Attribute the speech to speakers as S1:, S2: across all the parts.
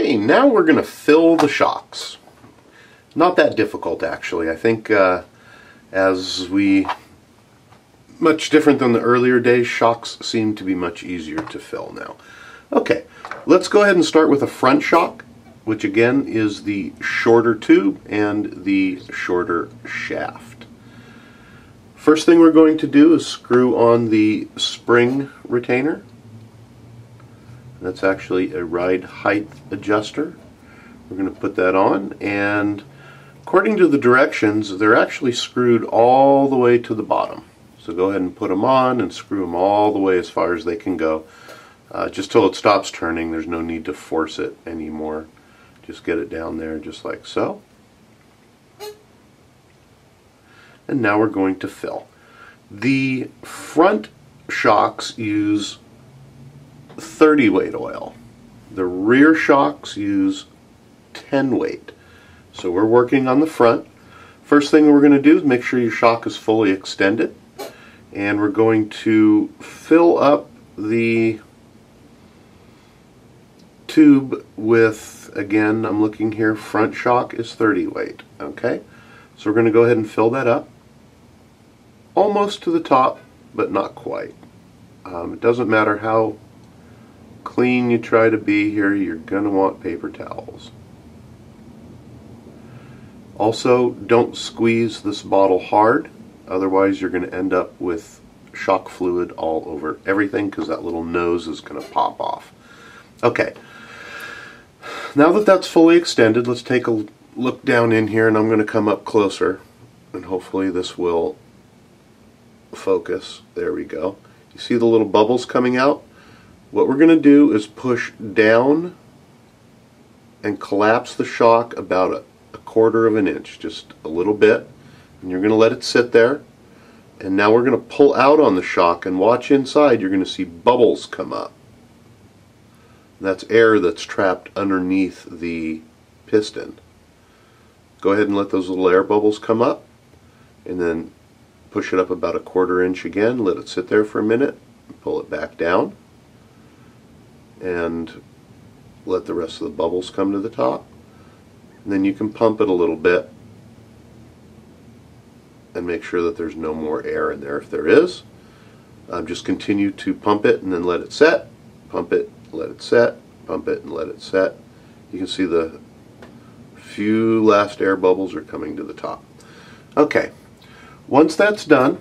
S1: Okay, now we're going to fill the shocks. Not that difficult, actually. I think much different than the earlier days, shocks seem to be much easier to fill now. Okay, let's go ahead and start with a front shock, which again is the shorter tube and the shorter shaft. First thing we're going to do is screw on the spring retainer. That's actually a ride height adjuster. We're going to put that on, and according to the directions, they're actually screwed all the way to the bottom. So go ahead and put them on and screw them all the way as far as they can go. Just till it stops turning. There's no need to force it anymore. Just get it down there just like so. And now we're going to fill. The front shocks use 30 weight oil. The rear shocks use 10 weight. So we're working on the front. First thing we're going to do is make sure your shock is fully extended, and we're going to fill up the tube with, again, I'm looking here, front shock is 30 weight. Okay, so we're going to go ahead and fill that up almost to the top, but not quite. It doesn't matter how clean you try to be here, you're going to want paper towels. Also, don't squeeze this bottle hard, otherwise you're going to end up with shock fluid all over everything because that little nose is going to pop off. Okay, now that that's fully extended, let's take a look down in here, and I'm going to come up closer and hopefully this will focus. There we go. You see the little bubbles coming out? What we're going to do is push down and collapse the shock about a quarter of an inch, just a little bit, and you're going to let it sit there. And now we're going to pull out on the shock, and watch inside. You're going to see bubbles come up. That's air that's trapped underneath the piston. Go ahead and let those little air bubbles come up, and then push it up about a quarter inch again, let it sit there for a minute, pull it back down, and let the rest of the bubbles come to the top. And then you can pump it a little bit and make sure that there's no more air in there. If there is, just continue to pump it and then let it set, pump it, let it set, pump it and let it set. You can see the few last air bubbles are coming to the top. Okay, once that's done,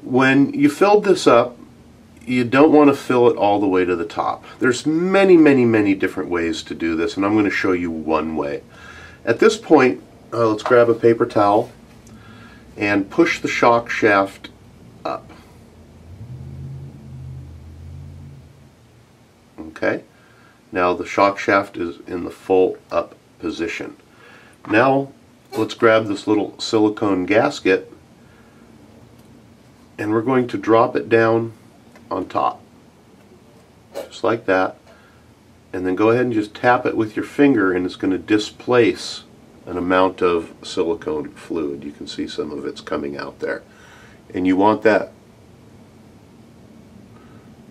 S1: when you filled this up, you don't want to fill it all the way to the top. There's many different ways to do this, and I'm going to show you one way. At this point, let's grab a paper towel and push the shock shaft up. Okay, now the shock shaft is in the full up position. Now let's grab this little silicone gasket, and we're going to drop it down on top, just like that, and then go ahead and just tap it with your finger, and it's going to displace an amount of silicone fluid. You can see some of it's coming out there, and you want that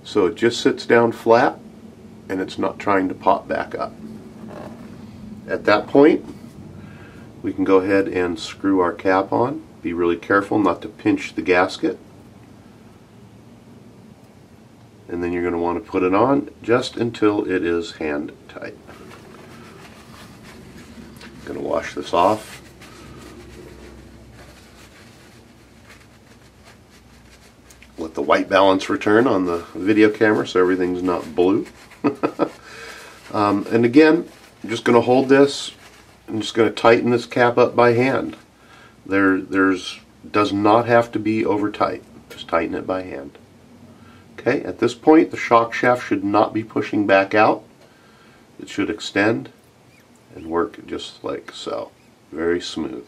S1: so it just sits down flat and it's not trying to pop back up. At that point, we can go ahead and screw our cap on. Be really careful not to pinch the gasket. And then you're going to want to put it on just until it is hand tight. I'm going to wash this off. Let the white balance return on the video camera so everything's not blue. And again, I'm just going to hold this. I'm just going to tighten this cap up by hand. Does not have to be over tight. Just tighten it by hand. Okay, at this point the shock shaft should not be pushing back out. It should extend and work just like so. Very smooth.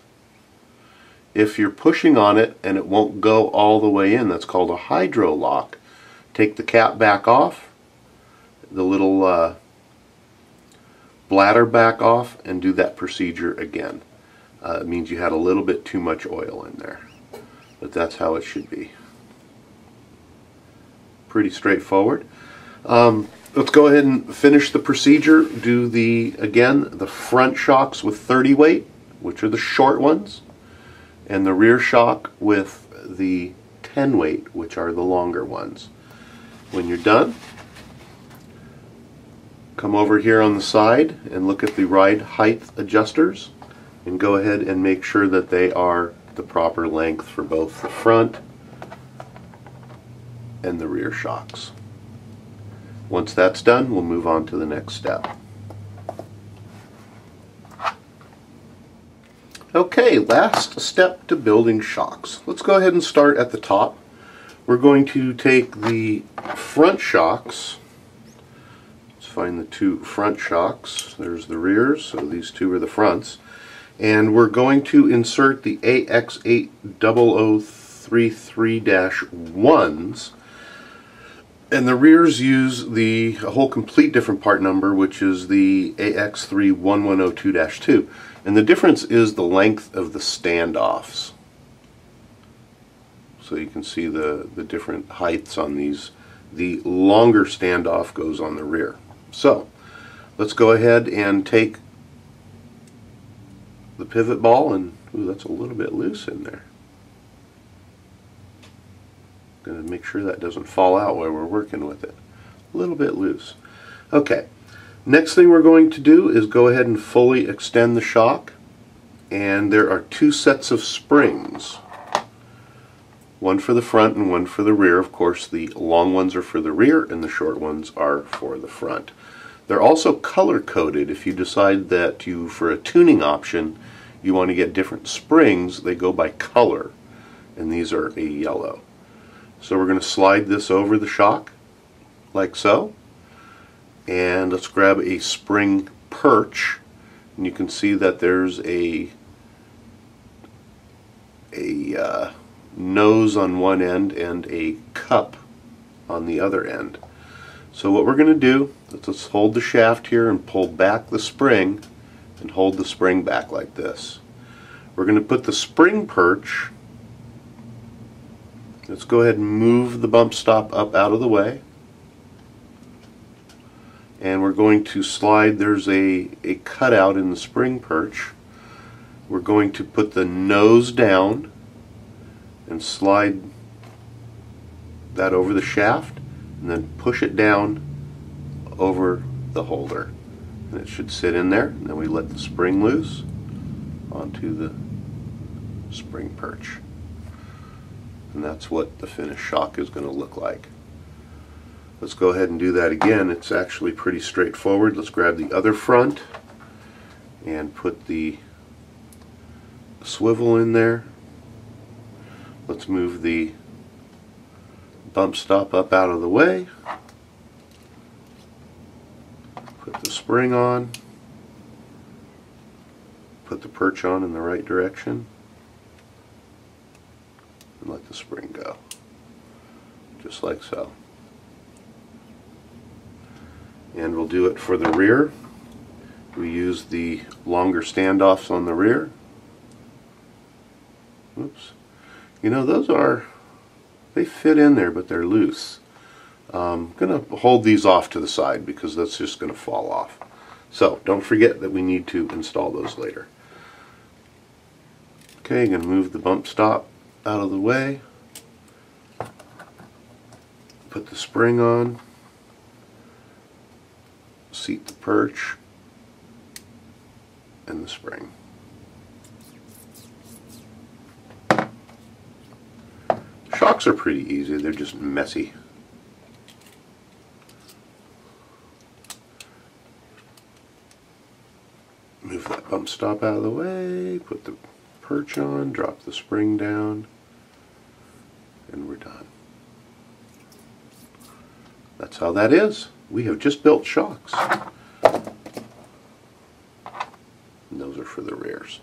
S1: If you're pushing on it and it won't go all the way in, that's called a hydro lock. Take the cap back off, the little bladder back off, and do that procedure again. It means you had a little bit too much oil in there, but that's how it should be. Pretty straightforward. Let's go ahead and finish the procedure. Do again, the front shocks with 30 weight, which are the short ones, and the rear shock with the 10 weight, which are the longer ones. When you're done, come over here on the side and look at the ride height adjusters and go ahead and make sure that they are the proper length for both the front and the rear shocks. Once that's done, we'll move on to the next step. Okay, last step to building shocks. Let's go ahead and start at the top. We're going to take the front shocks. Let's find the two front shocks. There's the rears, so these two are the fronts. And we're going to insert the AX80033-1s. And the rears use a whole complete different part number, which is the AX31102-2. And the difference is the length of the standoffs. So you can see the different heights on these. The longer standoff goes on the rear. So let's go ahead and take the pivot ball, and ooh, that's a little bit loose in there. Going to make sure that doesn't fall out while we're working with it. A little bit loose. Okay, next thing we're going to do is go ahead and fully extend the shock, and there are two sets of springs. One for the front and one for the rear. Of course, the long ones are for the rear and the short ones are for the front. They're also color coded. If you decide that for a tuning option, you want to get different springs, they go by color, and these are a yellow. So we're going to slide this over the shock like so, and let's grab a spring perch, and you can see that there's a nose on one end and a cup on the other end. So what we're going to do, let's hold the shaft here and pull back the spring and hold the spring back like this. We're going to put the spring perch, let's go ahead and move the bump stop up out of the way, and we're going to slide, there's a cutout in the spring perch. We're going to put the nose down and slide that over the shaft and then push it down over the holder, and it should sit in there, and then we let the spring loose onto the spring perch. And that's what the finished shock is going to look like. Let's go ahead and do that again. It's actually pretty straightforward. Let's grab the other front and put the swivel in there. Let's move the bump stop up out of the way. Put the spring on. Put the perch on in the right direction. And let the spring go. Just like so. And we'll do it for the rear. We use the longer standoffs on the rear. Oops. You know, they fit in there, but they're loose. I'm going to hold these off to the side because that's just going to fall off. So don't forget that we need to install those later. Okay, I'm going to move the bump stop out of the way. Put the spring on. Seat the perch and the spring. Shocks are pretty easy, they're just messy. Move that bump stop out of the way, put the perch on, drop the spring down, and we're done. That's how that is. We have just built shocks. And those are for the rears.